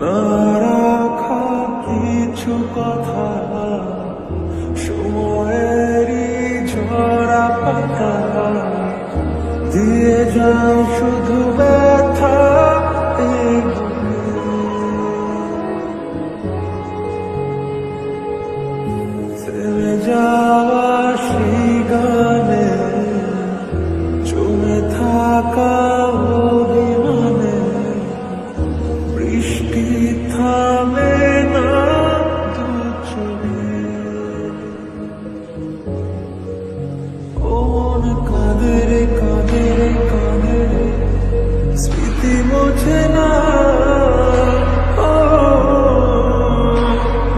না রাখা কিছু কথা, সময়েরই ঝরা পাতা দিয়ে যায় শুধু ব্যথা। থেমে যাওয়া সেই গানে জমে থাকা অভিমানে বৃষ্টি থামে না দু চোখে। ও মন কাঁদে রে কাঁদে রে কাঁদে রে, স্মৃতি মোছে না। ও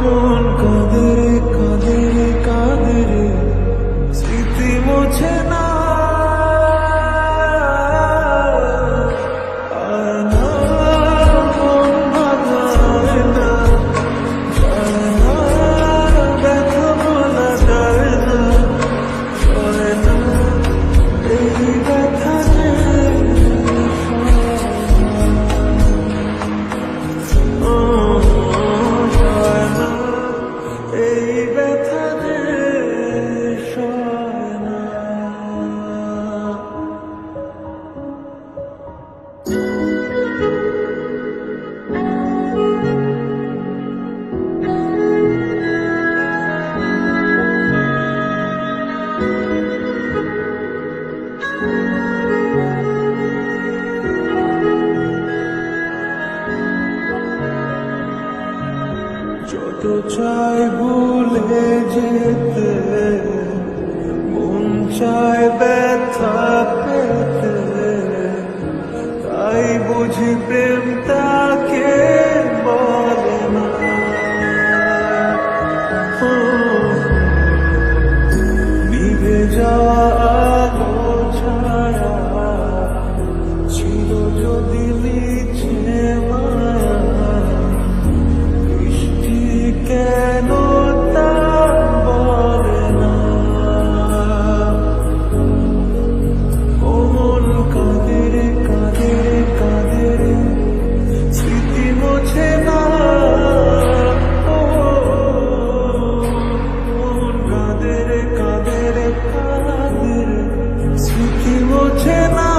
মন কাঁদে রে কাঁদে রে কাঁদে রে, স্মৃতি মোছে না। যত চাই ভুলে যেতে, মন চায় ব্যথা পেতে, তাই বুঝি প্রেম তাকে বলে না। নিভে যাওয়া আলো ছায়া ছিল যদি লিখে মায়া, কেন তা বলে না। ও মন কাঁদে রে কাঁদে রে কাঁদে রে, স্মৃতি মোছে না। ও মন কাঁদে রে কাঁদে রে কাঁদে রে, স্মৃতি মোছে না।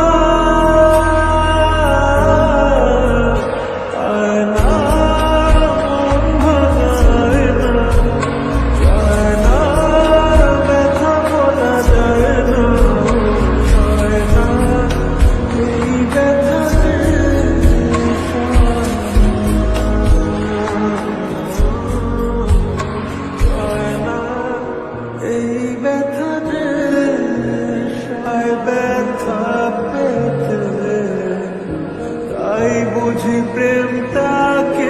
এই ব্যথা ব্যথা পেতে, তাই বুঝি প্রেম তাকে